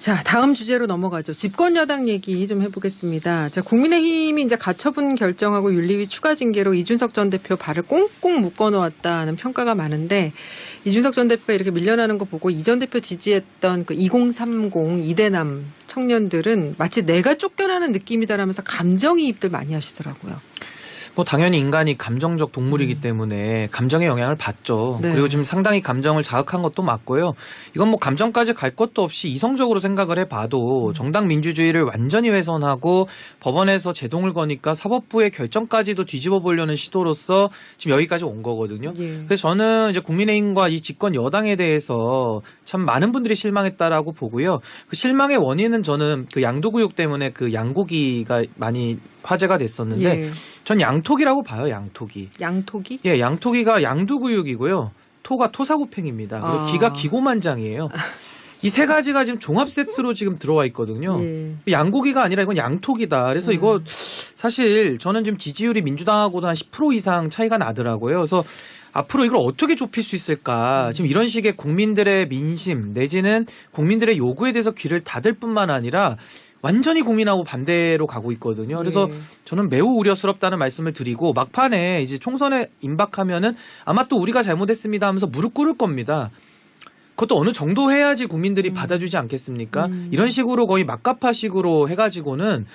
자, 다음 주제로 넘어가죠. 집권 여당 얘기 좀 해보겠습니다. 자, 국민의힘이 이제 가처분 결정하고 윤리위 추가 징계로 이준석 전 대표 발을 꽁꽁 묶어놓았다는 평가가 많은데 이준석 전 대표가 이렇게 밀려나는 거 보고 이 전 대표 지지했던 그 2030 이대남 청년들은 마치 내가 쫓겨나는 느낌이다라면서 감정이입들 많이 하시더라고요. 뭐 당연히 인간이 감정적 동물이기 때문에 감정의 영향을 받죠. 네. 그리고 지금 상당히 감정을 자극한 것도 맞고요. 이건 뭐 감정까지 갈 것도 없이 이성적으로 생각을 해봐도 정당 민주주의를 완전히 훼손하고 법원에서 제동을 거니까 사법부의 결정까지도 뒤집어 보려는 시도로서 지금 여기까지 온 거거든요. 예. 그래서 저는 이제 국민의힘과 이 집권 여당에 대해서 참 많은 분들이 실망했다라고 보고요. 그 실망의 원인은 저는 그 양도구역 때문에 그 양고기가 많이 화제가 됐었는데 예. 전 양토기라고 봐요. 양토기. 양토기? 예, 양토기가 양두구육이고요. 토가 토사구팽입니다. 그리고 기가 기고만장이에요. 이 세 가지가 지금 종합 세트로 지금 들어와 있거든요. 예. 양고기가 아니라 이건 양토기다. 그래서 이거 사실 저는 지금 지지율이 민주당하고도 한 10% 이상 차이가 나더라고요. 그래서 앞으로 이걸 어떻게 좁힐 수 있을까. 지금 이런 식의 국민들의 민심 내지는 국민들의 요구에 대해서 귀를 닫을 뿐만 아니라 완전히 국민하고 반대로 가고 있거든요. 그래서 예. 저는 매우 우려스럽다는 말씀을 드리고 막판에 이제 총선에 임박하면은 아마 또 우리가 잘못했습니다 하면서 무릎 꿇을 겁니다. 그것도 어느 정도 해야지 국민들이 받아주지 않겠습니까? 이런 식으로 거의 막가파식으로 해가지고는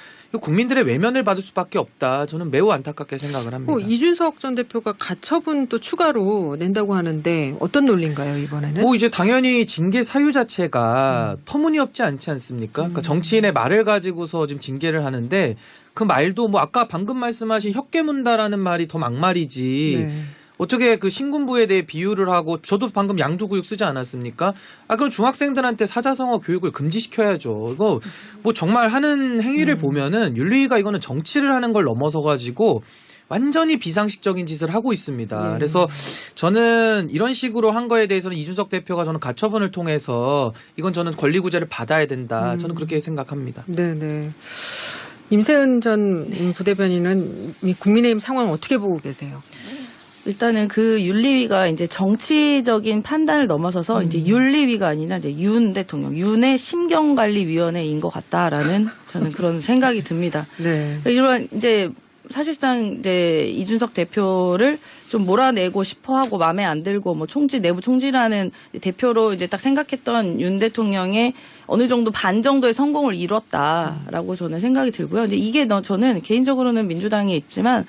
국민들의 외면을 받을 수밖에 없다. 저는 매우 안타깝게 생각을 합니다. 이준석 전 대표가 가처분 또 추가로 낸다고 하는데 어떤 논리인가요, 이번에는? 뭐 이제 당연히 징계 사유 자체가 터무니없지 않지 않습니까? 그러니까 정치인의 말을 가지고서 지금 징계를 하는데 그 말도 뭐 아까 방금 말씀하신 혀깨문다라는 말이 더 막말이지. 네. 어떻게 그 신군부에 대해 비유를 하고 저도 방금 양두구육 쓰지 않았습니까? 그럼 중학생들한테 사자성어 교육을 금지시켜야죠. 이거 뭐 정말 하는 행위를 보면은 윤리위가 이거는 정치를 하는 걸 넘어서 가지고 완전히 비상식적인 짓을 하고 있습니다. 그래서 저는 이런 식으로 한 거에 대해서는 이준석 대표가 저는 가처분을 통해서 이건 저는 권리구제를 받아야 된다. 저는 그렇게 생각합니다. 네네. 임세은 전 부대변인은 이 국민의힘 상황 어떻게 보고 계세요? 일단은 그 윤리위가 이제 정치적인 판단을 넘어서서 이제 윤리위가 아니라 이제 윤 대통령, 윤의 심경관리위원회인 것 같다라는 저는 그런 생각이 듭니다. 네. 이런 이제 사실상 이제 이준석 대표를 좀 몰아내고 싶어하고 마음에 안 들고 뭐 내부 총지라는 대표로 이제 딱 생각했던 윤 대통령의 어느 정도 반 정도의 성공을 이뤘다라고 저는 생각이 들고요. 이제 이게 저는 개인적으로는 민주당에 있지만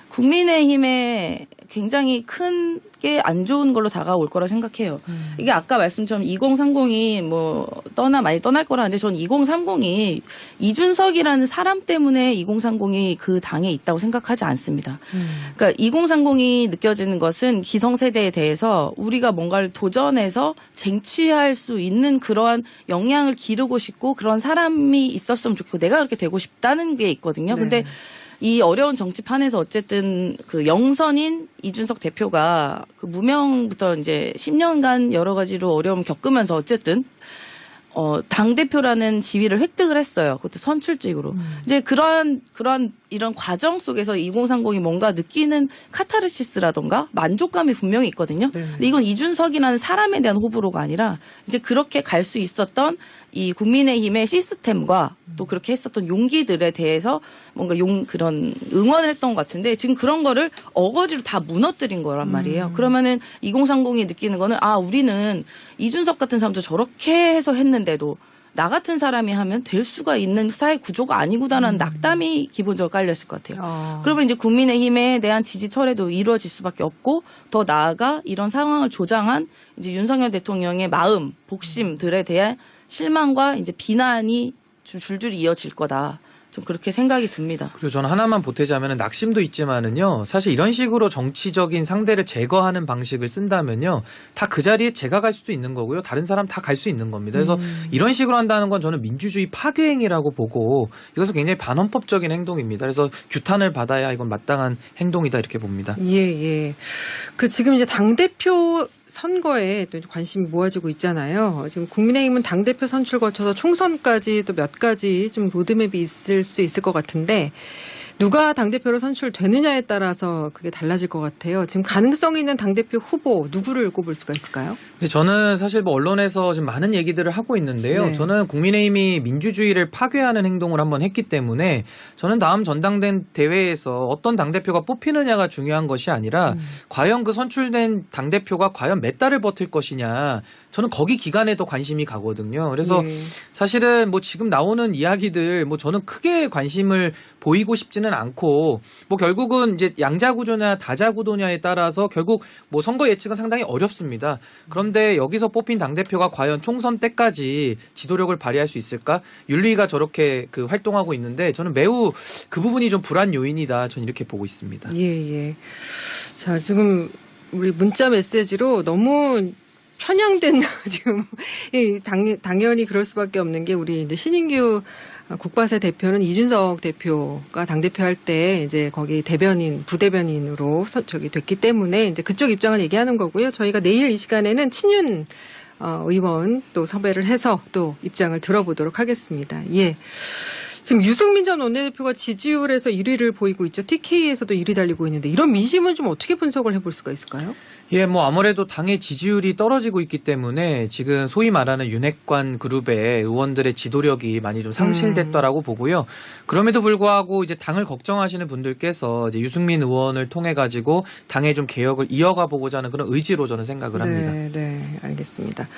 국민의힘에 굉장히 큰 게 안 좋은 걸로 다가올 거라 생각해요. 이게 아까 말씀처럼 2030이 뭐 많이 떠날 거라는데 저는 2030이 이준석이라는 사람 때문에 2030이 그 당에 있다고 생각하지 않습니다. 그러니까 2030이 느껴지는 것은 기성세대에 대해서 우리가 뭔가를 도전해서 쟁취할 수 있는 그러한 역량을 기르고 싶고 그런 사람이 있었으면 좋겠고 내가 그렇게 되고 싶다는 게 있거든요. 근데 네. 이 어려운 정치판에서 어쨌든 그 영선인 이준석 대표가 그 무명부터 이제 10년간 여러 가지로 어려움 겪으면서 어쨌든 당대표라는 지위를 획득을 했어요. 그것도 선출직으로. 이제 그런 이런 과정 속에서 2030이 뭔가 느끼는 카타르시스라던가 만족감이 분명히 있거든요. 네. 근데 이건 이준석이라는 사람에 대한 호불호가 아니라 이제 그렇게 갈 수 있었던 이 국민의힘의 시스템과 또 그렇게 했었던 용기들에 대해서 뭔가 그런 응원을 했던 것 같은데 지금 그런 거를 어거지로 다 무너뜨린 거란 말이에요. 그러면은 2030이 느끼는 거는 우리는 이준석 같은 사람도 저렇게 해서 했는데도 나 같은 사람이 하면 될 수가 있는 사회 구조가 아니구나라는 낙담이 기본적으로 깔렸을 것 같아요. 그러면 이제 국민의힘에 대한 지지 철회도 이루어질 수밖에 없고 더 나아가 이런 상황을 조장한 이제 윤석열 대통령의 마음, 복심들에 대한 실망과 이제 비난이 줄줄이 이어질 거다. 좀 그렇게 생각이 듭니다. 그리고 저는 하나만 보태자면 낙심도 있지만은요. 사실 이런 식으로 정치적인 상대를 제거하는 방식을 쓴다면요. 다 그 자리에 제가 갈 수도 있는 거고요. 다른 사람 다 갈 수 있는 겁니다. 그래서 이런 식으로 한다는 건 저는 민주주의 파괴 행위라고 보고 이것은 굉장히 반헌법적인 행동입니다. 그래서 규탄을 받아야 이건 마땅한 행동이다 이렇게 봅니다. 예. 그 지금 이제 당대표 선거에 또 관심이 모아지고 있잖아요. 지금 국민의힘은 당대표 선출 거쳐서 총선까지 또 몇 가지 좀 로드맵이 있을 수 있을 것 같은데 누가 당대표로 선출되느냐에 따라서 그게 달라질 것 같아요. 지금 가능성 있는 당대표 후보 누구를 꼽을 수가 있을까요? 근데 저는 사실 뭐 언론에서 지금 많은 얘기들을 하고 있는데요. 네. 저는 국민의힘이 민주주의를 파괴하는 행동을 한번 했기 때문에 저는 다음 전당대회에서 어떤 당대표가 뽑히느냐가 중요한 것이 아니라 과연 그 선출된 당대표가 과연 몇 달을 버틸 것이냐. 저는 거기 기간에 더 관심이 가거든요. 그래서 네. 사실은 뭐 지금 나오는 이야기들 뭐 저는 크게 관심을 보이고 싶지는 않고 뭐 결국은 이제 양자 구조냐 다자 구도냐에 따라서 결국 뭐 선거 예측은 상당히 어렵습니다. 그런데 여기서 뽑힌 당대표가 과연 총선 때까지 지도력을 발휘할 수 있을까? 윤리위가 저렇게 그 활동하고 있는데 저는 매우 그 부분이 좀 불안 요인이다. 저는 이렇게 보고 있습니다. 예. 자, 지금 우리 문자 메시지로 너무 편향된 지금 당연히 그럴 수밖에 없는 게 우리 이제 신인규 국바세 대표는 이준석 대표가 당대표 할 때 이제 거기 대변인, 부대변인으로 됐기 때문에 이제 그쪽 입장을 얘기하는 거고요. 저희가 내일 이 시간에는 친윤 의원 또 섭외를 해서 또 입장을 들어보도록 하겠습니다. 예. 지금 유승민 전 원내대표가 지지율에서 1위를 보이고 있죠. TK에서도 1위 달리고 있는데 이런 민심은 좀 어떻게 분석을 해볼 수가 있을까요? 예, 뭐 아무래도 당의 지지율이 떨어지고 있기 때문에 지금 소위 말하는 윤핵관 그룹의 의원들의 지도력이 많이 좀 상실됐다라고 보고요. 그럼에도 불구하고 이제 당을 걱정하시는 분들께서 이제 유승민 의원을 통해 가지고 당의 좀 개혁을 이어가 보고자 하는 그런 의지로 저는 생각을 합니다. 네, 알겠습니다.